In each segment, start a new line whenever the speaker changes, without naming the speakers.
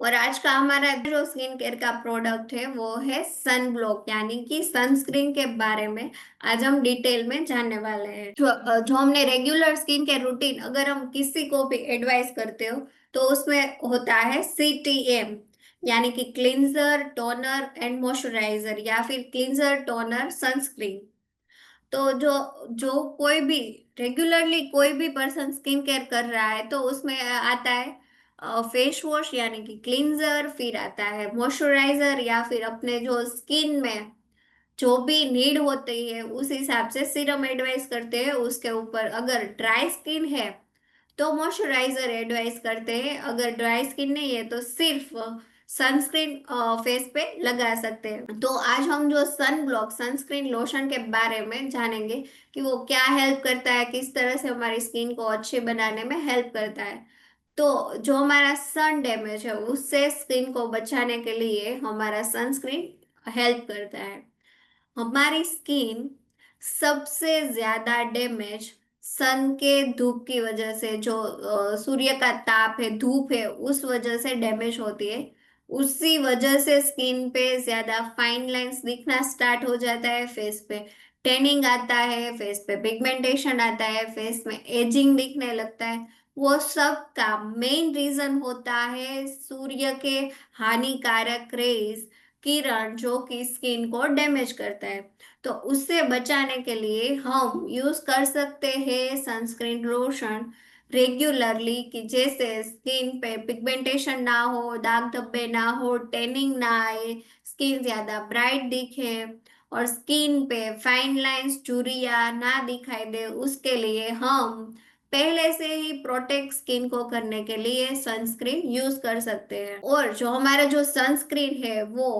और आज का हमारा जो स्किन केयर का प्रोडक्ट है वो है सन ब्लॉक यानी कि सनस्क्रीन के बारे में आज हम डिटेल में जानने वाले हैं। जो हमने रेगुलर स्किन केयर रूटीन अगर हम किसी को भी एडवाइस करते हो तो उसमें होता है CTM यानी कि क्लिंजर टोनर एंड मॉइस्चराइजर या फिर क्लिंजर टोनर सनस्क्रीन। तो जो जो कोई भी रेगुलरली कोई भी पर्सन स्किन केयर कर रहा है तो उसमें आता है फेस वॉश यानी कि क्लींजर, फिर आता है मॉइस्चराइजर या फिर अपने जो स्किन में जो भी नीड होती है उस हिसाब से सीरम एडवाइस करते हैं। उसके ऊपर अगर ड्राई स्किन है तो मॉइस्चराइजर एडवाइस करते हैं, अगर ड्राई स्किन नहीं है तो सिर्फ सनस्क्रीन फेस पे लगा सकते हैं। तो आज हम जो सन ब्लॉक सनस्क्रीन लोशन के बारे में जानेंगे कि वो क्या हेल्प करता है, किस तरह से हमारी स्किन को अच्छे बनाने में हेल्प करता है। तो जो हमारा सन डैमेज है उससे स्किन को बचाने के लिए हमारा सनस्क्रीन हेल्प करता है। हमारी स्किन सबसे ज्यादा डैमेज सन के धूप की वजह से, जो सूर्य का ताप है, धूप है, उस वजह से डैमेज होती है। उसी वजह से स्किन पे ज्यादा फाइन लाइंस दिखना स्टार्ट हो जाता है, फेस पे टैनिंग आता है, फेस पे पिगमेंटेशन आता है, फेस में एजिंग दिखने लगता है। वो सब का मेन रीजन होता है सूर्य के हानिकारक रेज, किरण, जो कि स्किन को डैमेज करता है। तो उससे बचाने के लिए हम यूज कर सकते हैं सनस्क्रीन लोशन रेगुलरली, कि जैसे स्किन पे पिगमेंटेशन ना हो, दाग धब्बे ना हो, टैनिंग ना आए, स्किन ज्यादा ब्राइट दिखे और स्किन पे फाइन लाइंस, झुर्रियां ना दिखाई दे। उसके लिए हम पहले से ही प्रोटेक्ट स्किन को करने के लिए सनस्क्रीन यूज कर सकते हैं। और जो हमारा जो सनस्क्रीन है वो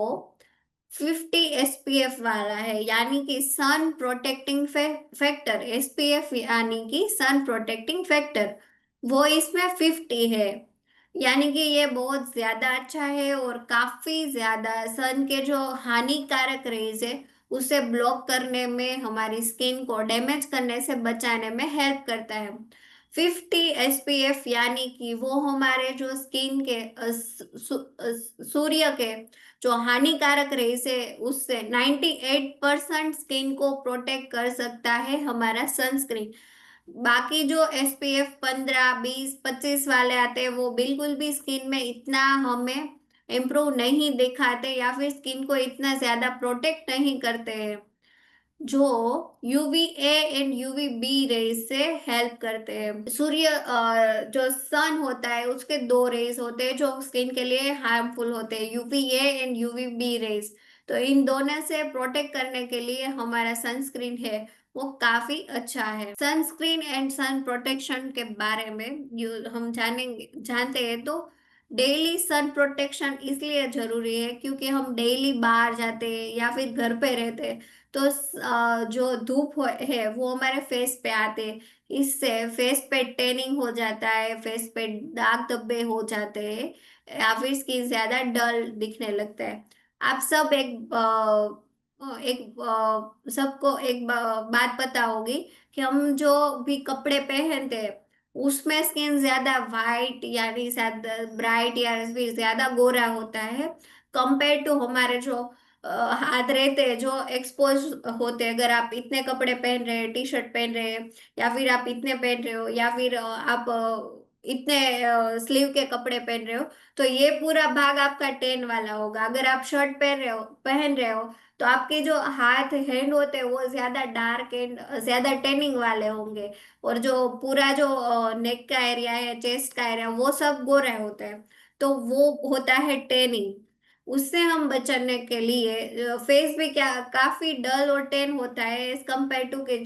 50 SPF वाला है यानी कि सन प्रोटेक्टिंग फैक्टर, SPF यानी कि सन प्रोटेक्टिंग फैक्टर, वो इसमें 50 है। यानी कि ये बहुत ज्यादा अच्छा है और काफी ज्यादा सन के जो हानिकारक रेज है उसे ब्लॉक करने में, हमारी स्किन को डैमेज करने से बचाने में हेल्प करता है। 50 SPF यानी कि वो हमारे जो स्किन के सूर्य के जो हानिकारक रेस है उससे 98% स्किन को प्रोटेक्ट कर सकता है हमारा सनस्क्रीन। बाकी जो SPF 15, 20, 25 वाले आते हैं वो बिल्कुल भी स्किन में इतना हमें इम्प्रूव नहीं दिखाते या फिर स्किन को इतना ज्यादा प्रोटेक्ट नहीं करते हैं। जो UVA एंड UVB रेज से हेल्प करते हैं। सूर्य जो सन होता है उसके दो रेज होते हैं जो स्किन के लिए हार्मफुल होते हैं, UVA एंड UVB रेज। तो इन दोनों से प्रोटेक्ट करने के लिए हमारा सनस्क्रीन है वो काफी अच्छा है। सनस्क्रीन एंड सन प्रोटेक्शन के बारे में हम जानते हैं तो डेली सन प्रोटेक्शन इसलिए जरूरी है क्योंकि हम डेली बाहर जाते हैं या फिर घर पे रहते हैं। तो जो धूप है वो हमारे फेस पे आते हैं, इससे फेस पे टैनिंग हो जाता है, फेस पे दाग धब्बे हो जाते हैं या फिर स्किन ज्यादा डल दिखने लगता है। आप सब सबको एक बात पता होगी कि हम जो भी कपड़े पहनते हैं उसमें स्किन ज्यादा वाइट यानी ज्यादा ब्राइट या फिर ज्यादा गोरा होता है कंपेयर टू हमारे जो हाथ रहते हैं जो एक्सपोज होते हैं। अगर आप इतने कपड़े पहन रहे हैं, T-शर्ट पहन रहे हैं या फिर आप इतने पहन रहे हो या फिर आप इतने स्लीव के कपड़े पहन रहे हो तो ये पूरा भाग आपका टेन वाला होगा। अगर आप शर्ट पहन रहे हो तो आपके जो हाथ हैंड होते हैं वो ज्यादा डार्क एंड ज्यादा टेनिंग वाले होंगे। और जो पूरा जो नेक का एरिया है, चेस्ट का एरिया, वो सब गोरा होता है। तो वो होता है टेनिंग। उससे हम बचने के लिए फेस भी क्या काफी डल और टेन होता है एज कम्पेयर टू के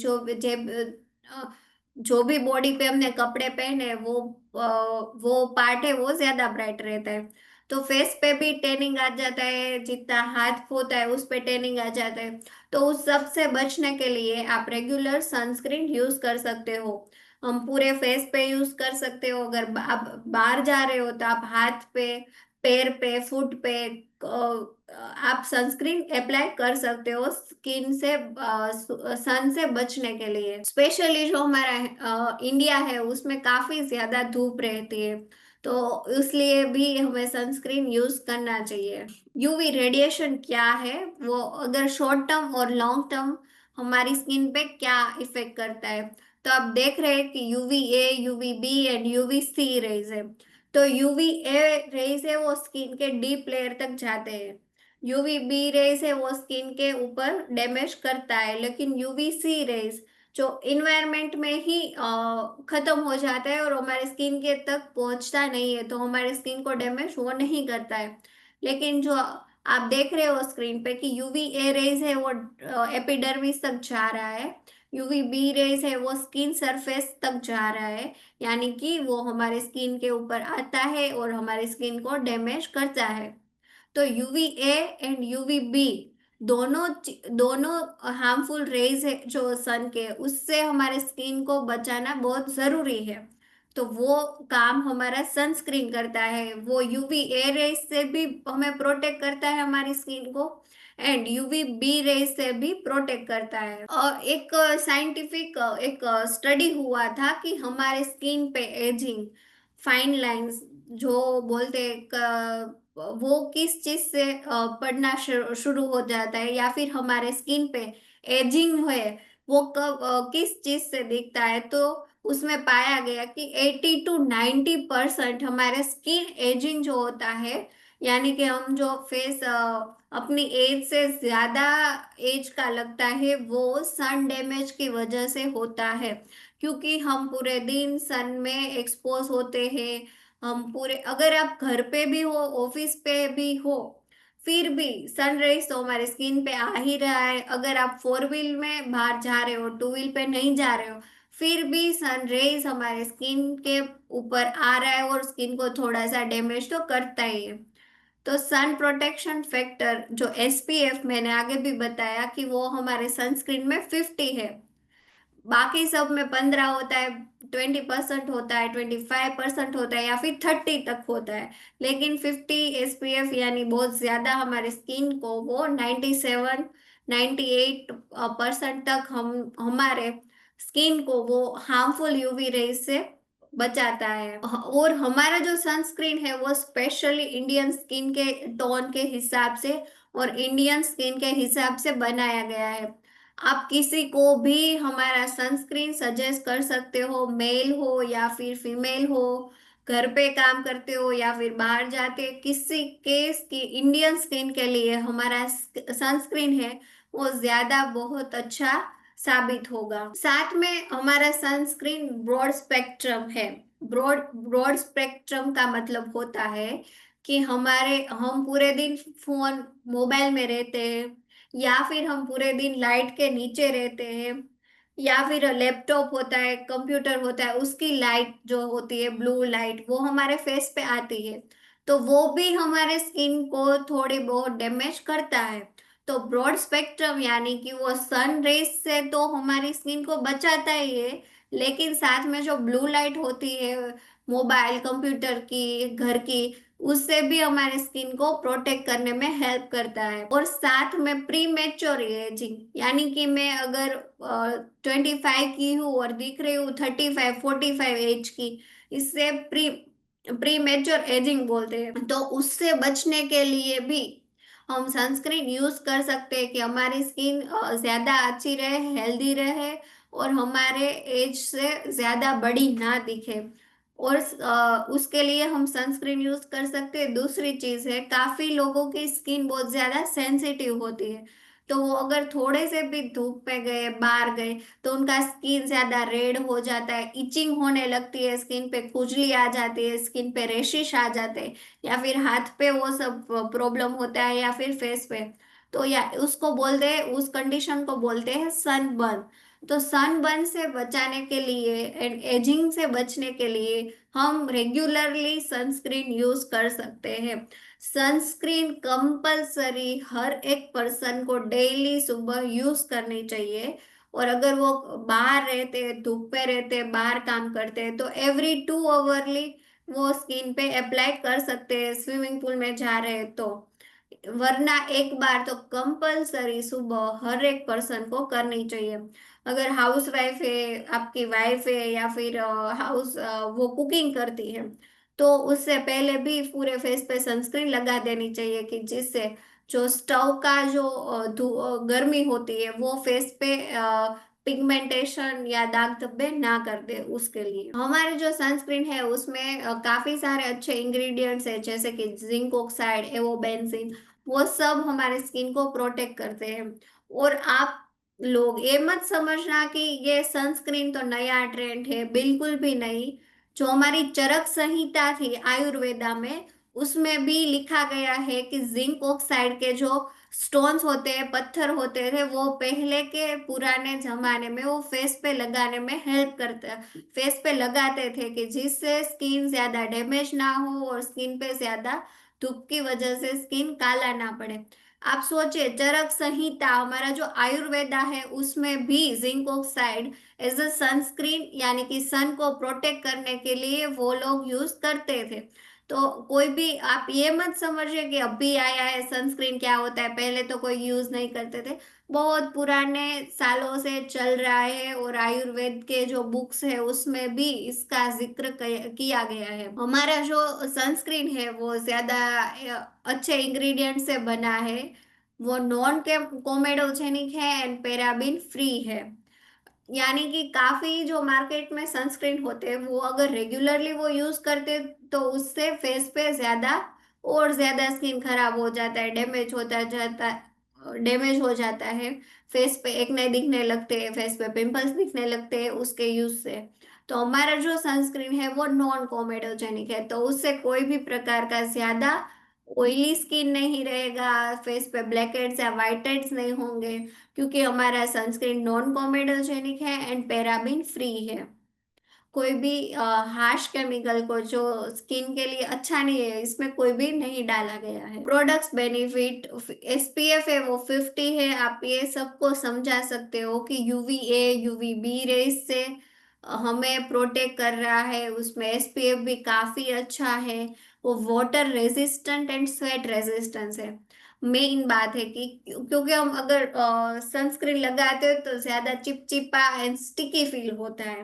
जो भी बॉडी पे हमने कपड़े पहने हैं, वो पार्ट है वो ज्यादा ब्राइट रहता है। तो फेस पे भी टेनिंग आ जाता है, जितना हाथ होता है उस पे टेनिंग आ जाता है। तो उस सब से बचने के लिए आप रेगुलर सनस्क्रीन यूज कर सकते हो। हम पूरे फेस पे यूज कर सकते हो। अगर आप बाहर जा रहे हो तो आप हाथ पे, पैर पे, फुट पे आप सनस्क्रीन अप्लाई कर सकते हो स्किन से, सन से बचने के लिए। स्पेशली जो हमारा इंडिया है उसमें काफी ज्यादा धूप रहती है। तो इसलिए भी हमें सनस्क्रीन यूज करना चाहिए। यूवी रेडिएशन क्या है, वो अगर शॉर्ट टर्म और लॉन्ग टर्म हमारी स्किन पे क्या इफेक्ट करता है। तो आप देख रहे हैं कि UV A, UV B and UV C rays है। तो यूवी ए रेज है वो स्किन के डीप लेयर तक जाते हैं। यूवी बी रेज है वो स्किन के ऊपर डैमेज करता है, लेकिन यूवी सी रेज जो इन्वायरमेंट में ही खत्म हो जाता है और हमारे स्किन के तक पहुंचता नहीं है, तो हमारे स्किन को डैमेज वो नहीं करता है। लेकिन जो आप देख रहे हो स्क्रीन पे कि यूवी ए रेज है वो एपिडर्मिस तक जा रहा है, यूवी बी रेज है वो स्किन सरफेस तक जा रहा है, यानी कि वो हमारे स्किन के ऊपर आता है और हमारे स्किन को डैमेज करता है। तो UV A and UV B दोनों हार्मफुल रेज है जो सन के, उससे हमारे स्किन को बचाना बहुत जरूरी है। तो वो काम हमारा सनस्क्रीन करता है, वो यूवी ए रेज से भी हमें प्रोटेक्ट करता है हमारी स्किन को, एंड यूवी बी रेज से भी प्रोटेक्ट करता है। और एक साइंटिफिक एक स्टडी हुआ था कि हमारे स्किन पे एजिंग, फाइन लाइंस जो बोलते हैं वो किस चीज से पड़ना शुरू हो जाता है, या फिर हमारे स्किन पे एजिंग है वो कब किस चीज से दिखता है। तो उसमें पाया गया कि 80 to 90% हमारे स्किन एजिंग जो होता है, यानी कि हम जो फेस अपनी एज से ज्यादा एज का लगता है, वो सन डैमेज की वजह से होता है। क्योंकि हम पूरे दिन सन में एक्सपोज होते हैं, हम पूरे, अगर आप घर पे भी हो ऑफिस पे भी हो, फिर भी सनराइज तो हमारे स्किन पे आ ही रहा है। अगर आप फोर व्हील में बाहर जा रहे हो, टू व्हील पे नहीं जा रहे हो, फिर भी सन रेज हमारे स्किन के ऊपर आ रहा है और स्किन को थोड़ा सा डैमेज तो करता ही है। तो सन प्रोटेक्शन फैक्टर जो एसपीएफ मैंने आगे भी बताया कि वो हमारे सनस्क्रीन में 50 है, बाकी सब में 15 होता है, 20% होता है, 25% होता है, या फिर 30 तक होता है। लेकिन 50 एसपीएफ यानी बहुत ज्यादा हमारे स्किन को वो 98% तक हम हमारे स्किन को वो हार्मफुल यूवी रेज से बचाता है। और हमारा जो सनस्क्रीन है वो स्पेशली इंडियन स्किन के टोन के हिसाब से और इंडियन स्किन के हिसाब से बनाया गया है। आप किसी को भी हमारा सनस्क्रीन सजेस्ट कर सकते हो, मेल हो या फिर फीमेल हो, घर पे काम करते हो या फिर बाहर जाते, किसी केस की इंडियन स्किन के लिए हमारा सनस्क्रीन है वो ज्यादा बहुत अच्छा साबित होगा। साथ में हमारा सनस्क्रीन ब्रॉड स्पेक्ट्रम है। ब्रॉड ब्रॉड स्पेक्ट्रम का मतलब होता है कि हम पूरे दिन फोन मोबाइल में रहते हैं, या फिर हम पूरे दिन लाइट के नीचे रहते हैं, या फिर लैपटॉप होता है, कंप्यूटर होता है, उसकी लाइट जो होती है ब्लू लाइट वो हमारे फेस पे आती है, तो वो भी हमारे स्किन को थोड़ी बहुत डैमेज करता है। तो ब्रॉड स्पेक्ट्रम यानी कि वो सन रेज से तो हमारी स्किन को बचाता ही है, लेकिन साथ में जो ब्लू लाइट होती है मोबाइल कंप्यूटर की, घर की, उससे भी हमारे स्किन को प्रोटेक्ट करने में हेल्प करता है। और साथ में प्री मेच्योर एजिंग, यानी कि मैं अगर 25 की हूँ और दिख रही हूँ 35 45 एज की, इससे प्री प्री मेच्योर एजिंग बोलते हैं। तो उससे बचने के लिए भी हम सनस्क्रीन यूज कर सकते हैं कि हमारी स्किन ज्यादा अच्छी रहे, हेल्दी रहे, और हमारे एज से ज्यादा बड़ी ना दिखे। और उसके लिए हम सनस्क्रीन यूज कर सकते हैं। दूसरी चीज है, काफी लोगों की स्किन बहुत ज्यादा सेंसिटिव होती है, तो वो अगर थोड़े से भी धूप पे गए, बाहर गए, तो उनका स्किन ज्यादा रेड हो जाता है, इचिंग होने लगती है, स्किन पे खुजली आ जाती है, स्किन पे रेशिश आ जाते हैं, या फिर हाथ पे वो सब प्रॉब्लम होता है, या फिर फेस पे। तो या उसको बोलते हैं, उस कंडीशन को बोलते हैं सनबर्न। तो सनबर्न से बचाने के लिए एंड एजिंग से बचने के लिए हम रेगुलरली सनस्क्रीन यूज कर सकते हैं। सनस्क्रीन कंपलसरी हर एक पर्सन को डेली सुबह यूज करनी चाहिए। और अगर वो बाहर रहते हैं, धूप पे रहते हैं, बाहर काम करते हैं, तो एवरी 2 आवरली वो स्किन पे अप्लाई कर सकते हैं, स्विमिंग पूल में जा रहे हैं तो। वरना एक बार तो कंपलसरी सुबह हर एक पर्सन को करनी चाहिए। अगर हाउस वाइफ है, आपकी वाइफ है, या फिर हाउस वो कुकिंग करती है, तो उससे पहले भी पूरे फेस पे सनस्क्रीन लगा देनी चाहिए, कि जिससे जो स्टव का जो गर्मी होती है वो फेस पे पिगमेंटेशन या दाग धब्बे ना कर दे, उसके लिए हमारे जो सनस्क्रीन है उसमें काफी सारे अच्छे इंग्रेडिएंट्स है, जैसे कि जिंक ऑक्साइड, एवोबेंजीन, वो सब हमारे स्किन को प्रोटेक्ट करते हैं। और आप लोग ये मत समझना कि ये सनस्क्रीन तो नया ट्रेंड है, बिल्कुल भी नहीं। जो हमारी चरक संहिता थी आयुर्वेदा में, उसमें भी लिखा गया है कि जिंक ऑक्साइड के जो स्टोन्स होते हैं, पत्थर होते थे, वो पहले के पुराने जमाने में वो फेस पे लगाने में हेल्प करते, फेस पे लगाते थे, कि जिससे स्किन ज्यादा डैमेज ना हो और स्किन पे ज्यादा धूप की वजह से स्किन काला ना पड़े। आप सोचिए, चरक संहिता हमारा जो आयुर्वेदा है उसमें भी zinc oxide as a sunscreen, यानी कि सन को प्रोटेक्ट करने के लिए वो लोग यूज करते थे। तो कोई भी आप ये मत समझिए कि अभी आया है सनस्क्रीन, क्या होता है, पहले तो कोई यूज नहीं करते थे, बहुत पुराने सालों से चल रहा है। और आयुर्वेद के जो बुक्स है उसमें भी इसका जिक्र किया गया है। हमारा जो सनस्क्रीन है वो ज्यादा अच्छे इंग्रेडिएंट से बना है, वो नॉन कोमेडोजेनिक है एंड पैराबिन फ्री है। यानी कि काफी जो मार्केट में सनस्क्रीन होते हैं वो अगर रेगुलरली वो यूज करते, तो उससे फेस पे ज्यादा और ज्यादा स्किन खराब हो जाता है, डैमेज हो जाता है। फेस पे एक्ने दिखने लगते हैं, फेस पे पिंपल्स दिखने लगते हैं उसके यूज से। तो हमारा जो सनस्क्रीन है वो नॉन कोमेडोजेनिक है, तो उससे कोई भी प्रकार का ज्यादा ऑयली स्किन नहीं रहेगा, फेस पे ब्लैक हेड्स या व्हाइट हेड्स नहीं होंगे, क्योंकि हमारा सनस्क्रीन नॉन कॉमेडोजेनिक है एंड पैराबिन फ्री है। कोई भी हार्श केमिकल को जो स्किन के लिए अच्छा नहीं है, इसमें कोई भी नहीं डाला गया है। प्रोडक्ट्स बेनिफिट, एसपीएफ है वो 50 है, आप ये सबको समझा सकते हो कि यूवीए यूवीबी रेस से हमें प्रोटेक्ट कर रहा है, उसमें एसपीएफ भी काफी अच्छा है। वो water resistant and sweat resistance है। मेन बात है कि क्योंकि हम अगर सनस्क्रीन लगाते हो तो ज्यादा चिपचिपा एंड स्टिकी फील होता है,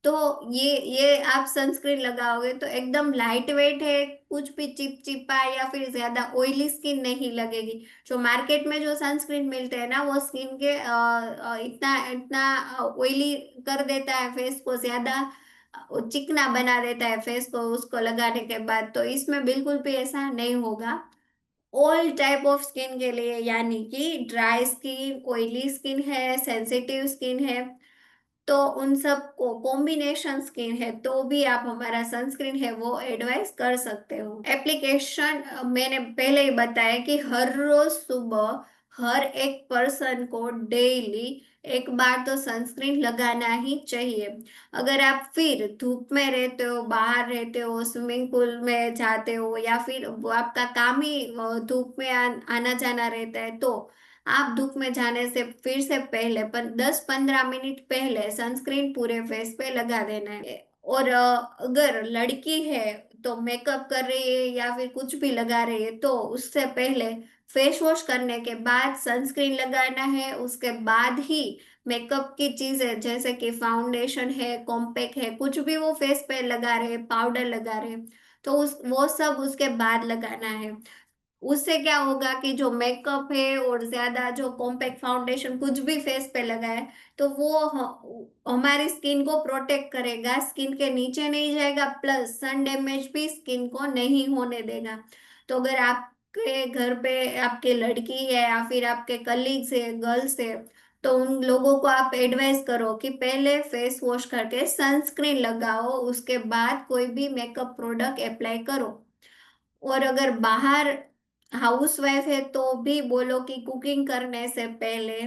तो ये आप सनस्क्रीन लगाओगे तो एकदम लाइट वेट है, कुछ भी चिपचिपा या फिर ज्यादा ऑयली स्किन नहीं लगेगी। जो मार्केट में जो सनस्क्रीन मिलते हैं ना, वो स्किन के इतना इतना ऑयली कर देता है, फेस को ज्यादा चिकना बना देता है फेस को, उसको लगाने के बाद। तो इसमें बिल्कुल भी ऐसा नहीं होगा। ऑल टाइप ऑफ स्किन के लिए, यानी कि ड्राई स्किन, ऑयली स्किन है, सेंसिटिव स्किन है, तो उन सब को कॉम्बिनेशन स्किन है, तो भी आप हमारा सनस्क्रीन है वो एडवाइस कर सकते हो। एप्लीकेशन मैंने पहले ही बताया कि हर रोज सुबह हर एक पर्सन को डेली एक बार तो सनस्क्रीन लगाना ही चाहिए। अगर आप फिर धूप में रहते हो, बाहर रहते हो, स्विमिंग पूल में जाते हो, या फिर वो आपका काम ही धूप में आना जाना रहता है, तो आप धूप में जाने से फिर से पहले पर 10-15 मिनट पहले सनस्क्रीन पूरे फेस पे लगा देना है। और अगर लड़की है तो मेकअप कर रही है या फिर कुछ भी लगा रही है, तो उससे पहले फेस वॉश करने के बाद सनस्क्रीन लगाना है, उसके बाद ही मेकअप की चीजें जैसे कि फाउंडेशन है, कॉम्पैक्ट है, कुछ भी वो फेस पे लगा रहे, पाउडर लगा रहे, तो उस वो सब उसके बाद लगाना है। उससे क्या होगा कि जो मेकअप है और ज्यादा जो कॉम्पैक्ट फाउंडेशन कुछ भी फेस पे लगा है, तो वो हमारी स्किन को प्रोटेक्ट करेगा, स्किन के नीचे नहीं जाएगा, प्लस सन डैमेज भी स्किन को नहीं होने देगा। तो अगर आपके घर पे आपके लड़की है या फिर आपके कलीग्स है, गर्ल्स है, तो उन लोगों को आप एडवाइस करो कि पहले फेस वॉश करके सनस्क्रीन लगाओ, उसके बाद कोई भी मेकअप प्रोडक्ट अप्लाई करो। और अगर बाहर हाउस वाइफ है तो भी बोलो कि कुकिंग करने से पहले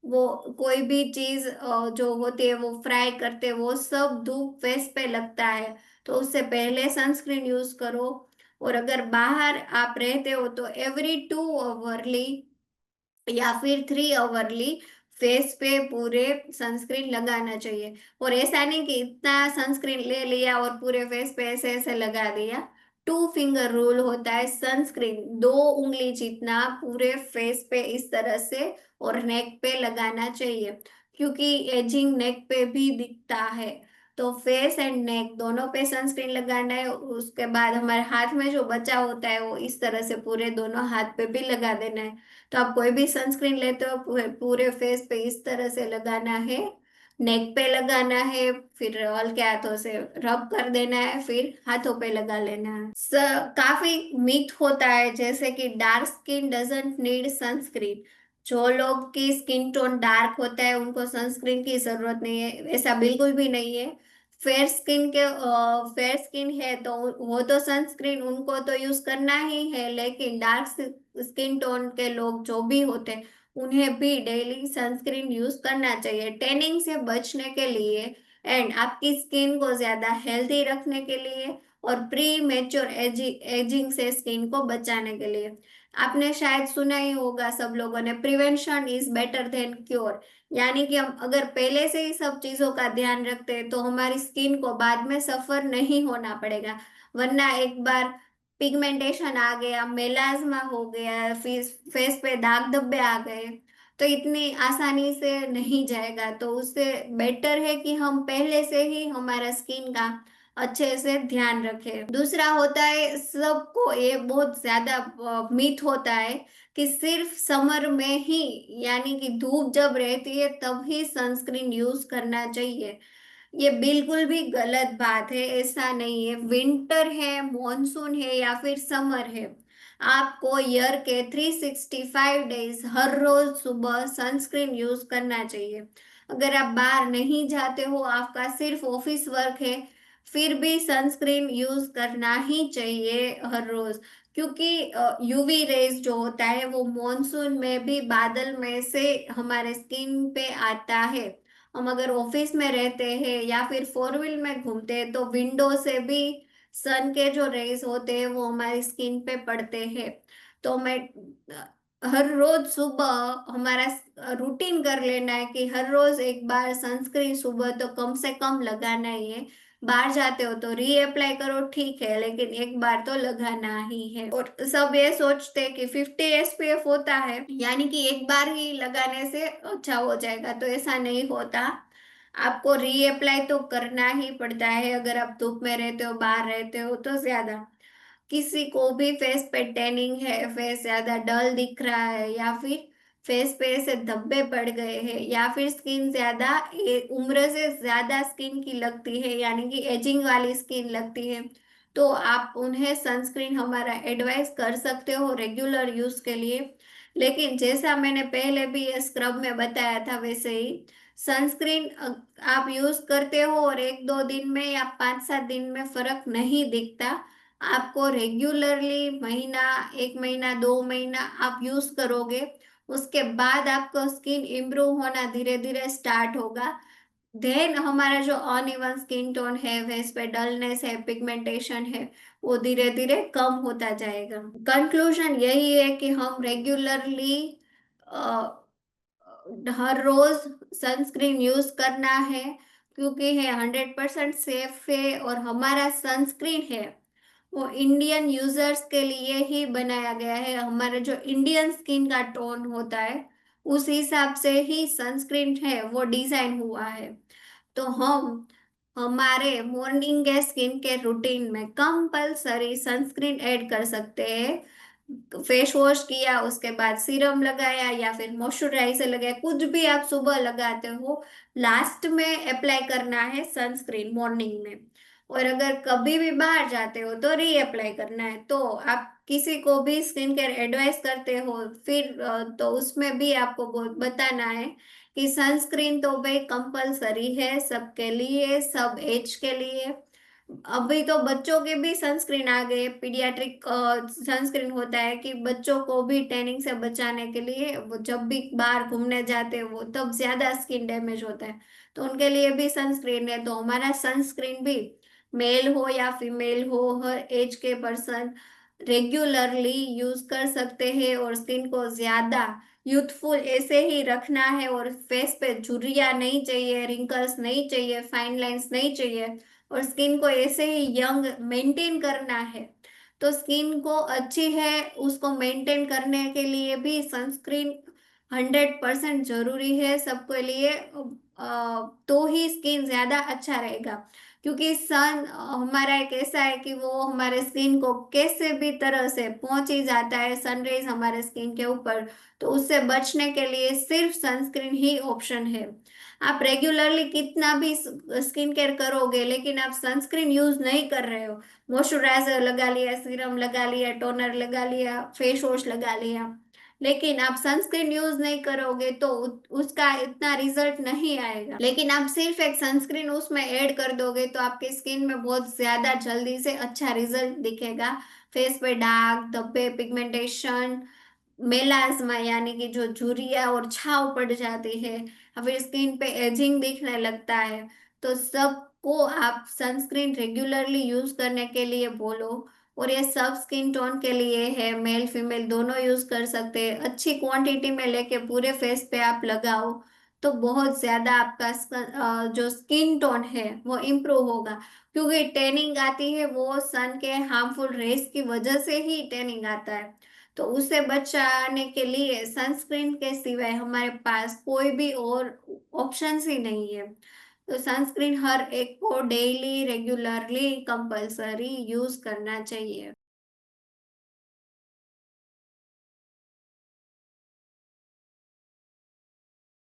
वो कोई भी चीज जो होती है वो फ्राई करते हैं, वो सब धूप फेस पे लगता है, तो उससे पहले सनस्क्रीन यूज करो। और अगर बाहर आप रहते हो तो एवरी 2 आवरली या फिर 3 आवरली फेस पे पूरे सनस्क्रीन लगाना चाहिए। और ऐसा नहीं कि इतना सनस्क्रीन ले लिया और पूरे फेस पे ऐसे ऐसे लगा दिया। 2 फिंगर रूल होता है, सनस्क्रीन 2 उंगली जितना पूरे फेस पे इस तरह से और नेक पे लगाना चाहिए, क्योंकि एजिंग नेक पे भी दिखता है। तो फेस एंड नेक दोनों पे सनस्क्रीन लगाना है। उसके बाद हमारे हाथ में जो बचा होता है वो इस तरह से पूरे दोनों हाथ पे भी लगा देना है। तो आप कोई भी सनस्क्रीन लेते हो पूरे फेस पे इस तरह से लगाना है, नेक पे लगाना है, फिर हल्के हाथों से रब कर देना है, फिर हाथों पे लगा लेना है। काफी मिथ होता है जैसे कि dark skin doesn't need sunscreen. जो लोग की स्किन टोन डार्क होता है उनको सनस्क्रीन की जरूरत नहीं है, ऐसा बिल्कुल भी नहीं है। फेयर स्किन है तो वो तो सनस्क्रीन उनको तो यूज करना ही है, लेकिन डार्क स्किन टोन के लोग जो भी होते हैं उन्हें भी डेली सनस्क्रीन यूज करना चाहिए, टैनिंग से बचने के लिए एंड आपकी स्किन को ज्यादा हेल्दी रखने के लिए और प्री मेच्योर एजिंग से स्किन को बचाने के लिए। आपने शायद सुना ही होगा सब लोगों ने, prevention is better than cure. यानी कि हम अगर पहले से ही सब चीजों का ध्यान रखते हैं तो हमारी स्किन को बाद में सफर नहीं होना पड़ेगा। वरना एक बार पिगमेंटेशन आ गया, मेलाज्मा हो गया, फेस पे दाग धब्बे आ गए, तो इतनी आसानी से नहीं जाएगा। तो उससे बेटर है कि हम पहले से ही हमारा स्किन का अच्छे से ध्यान रखें। दूसरा होता है, सबको ये बहुत ज्यादा मिथ होता है कि सिर्फ समर में ही, यानी कि धूप जब रहती है तब ही सनस्क्रीन यूज करना चाहिए। ये बिल्कुल भी गलत बात है, ऐसा नहीं है। विंटर है, मॉनसून है या फिर समर है, आपको ईयर के 365 डेज हर रोज सुबह सनस्क्रीन यूज करना चाहिए। अगर आप बाहर नहीं जाते हो, आपका सिर्फ ऑफिस वर्क है, फिर भी सनस्क्रीन यूज करना ही चाहिए हर रोज। क्योंकि यूवी रेज जो होता है वो मॉनसून में भी बादल में से हमारे स्किन पे आता है। हम अगर ऑफिस में रहते हैं या फिर फोर व्हील में घूमते हैं तो विंडो से भी सन के जो रेज होते हैं वो हमारी स्किन पे पड़ते हैं। तो मैं हर रोज सुबह हमारा रूटीन कर लेना है कि हर रोज एक बार सनस्क्रीन सुबह तो कम से कम लगाना ही है। बाहर जाते हो तो रीअप्लाई करो ठीक है, लेकिन एक बार तो लगाना ही है। और सब ये सोचते हैं कि 50 SPF होता है, यानी कि एक बार ही लगाने से अच्छा हो जाएगा, तो ऐसा नहीं होता। आपको रीअप्लाई तो करना ही पड़ता है। अगर आप धूप में रहते हो, बाहर रहते हो तो ज्यादा, किसी को भी फेस पे टैनिंग है, फेस ज्यादा डल दिख रहा है, या फिर फेस पे ऐसे धब्बे पड़ गए हैं, या फिर स्किन ज्यादा उम्र से ज्यादा स्किन की लगती है, यानी कि एजिंग वाली स्किन लगती है, तो आप उन्हें सनस्क्रीन हमारा एडवाइस कर सकते हो रेगुलर यूज के लिए। लेकिन जैसा मैंने पहले भी ये स्क्रब में बताया था वैसे ही सनस्क्रीन आप यूज करते हो और 1-2 दिन में या 5-7 दिन में फर्क नहीं दिखता। आपको रेगुलरली महीना, 1 महीना, 2 महीना आप यूज करोगे, उसके बाद आपको स्किन इम्प्रूव होना धीरे धीरे स्टार्ट होगा। देन हमारा जो अनइवन स्किन टोन है, फेस पे डलनेस है, पिगमेंटेशन है, वो धीरे धीरे कम होता जाएगा। कंक्लूजन यही है कि हम रेगुलरली हर रोज सनस्क्रीन यूज करना है, क्योंकि है 100% सेफ है और हमारा सनस्क्रीन है वो इंडियन यूजर्स के लिए ही बनाया गया है। हमारा जो इंडियन स्किन का टोन होता है उस हिसाब से ही सनस्क्रीन है वो डिजाइन हुआ है। तो हम हमारे मॉर्निंग के स्किन केयर रूटीन में कंपलसरी सनस्क्रीन ऐड कर सकते हैं। फेस वॉश किया, उसके बाद सीरम लगाया या फिर मॉइस्चराइजर लगाया, कुछ भी आप सुबह लगाते हो, लास्ट में अप्लाई करना है सनस्क्रीन मॉर्निंग में। और अगर कभी भी बाहर जाते हो तो रीअप्लाई करना है। तो आप किसी को भी स्किन केयर एडवाइस करते हो फिर तो उसमें भी आपको बताना है कि सनस्क्रीन तो भाई कंपलसरी है सबके लिए, सब एज के लिए। अभी तो बच्चों के भी सनस्क्रीन आ गए, पीडियाट्रिक सनस्क्रीन होता है कि बच्चों को भी टैनिंग से बचाने के लिए, वो जब भी बाहर घूमने जाते हैं वो तब ज्यादा स्किन डैमेज होता है, तो उनके लिए भी सनस्क्रीन है। तो हमारा सनस्क्रीन भी मेल हो या फीमेल हो, हर एज के पर्सन रेगुलरली यूज कर सकते हैं और स्किन को ज्यादा यूथफुल ऐसे ही रखना है। और फेस पे झुर्रियां नहीं चाहिए, रिंकल्स नहीं चाहिए, फाइन लाइंस नहीं चाहिए, और स्किन को ऐसे ही यंग मेंटेन करना है। तो स्किन को अच्छी है उसको मेंटेन करने के लिए भी सनस्क्रीन 100% जरूरी है सबके लिए। तो ही स्किन ज्यादा अच्छा रहेगा। क्योंकि सन हमारा एक ऐसा है कि वो हमारे स्किन को कैसे भी तरह से पहुंच ही जाता है, सनरेज हमारे स्किन के ऊपर। तो उससे बचने के लिए सिर्फ सनस्क्रीन ही ऑप्शन है। आप रेगुलरली कितना भी स्किन केयर करोगे लेकिन आप सनस्क्रीन यूज नहीं कर रहे हो, मॉइस्चराइजर लगा लिया, सीरम लगा लिया, टोनर लगा लिया, फेस वॉश लगा लिया, लेकिन आप सनस्क्रीन यूज नहीं करोगे तो उसका इतना रिजल्ट नहीं आएगा। लेकिन आप सिर्फ एक सनस्क्रीन उसमें ऐड कर दोगे तो आपकी स्किन में बहुत ज्यादा जल्दी से अच्छा रिजल्ट दिखेगा। फेस पे दाग धब्बे, पिगमेंटेशन, मेलाज्मा यानी कि जो झुर्रियां और छाव पड़ जाती है, या फिर स्किन पे एजिंग दिखने लगता है, तो सबको आप सनस्क्रीन रेगुलरली यूज करने के लिए बोलो। और ये सब स्किन टोन के लिए है, मेल फीमेल दोनों यूज कर सकते हैं। अच्छी क्वांटिटी में लेके पूरे फेस पे आप लगाओ तो बहुत ज्यादा आपका जो स्किन टोन है वो इम्प्रूव होगा। क्योंकि टैनिंग आती है वो सन के हार्मफुल रेस की वजह से ही टैनिंग आता है। तो उसे बचाने के लिए सनस्क्रीन के सिवाय हमारे पास कोई भी और ऑप्शंस ही नहीं है। तो सनस्क्रीन हर एक को डेली रेगुलरली कंपल्सरी यूज करना चाहिए।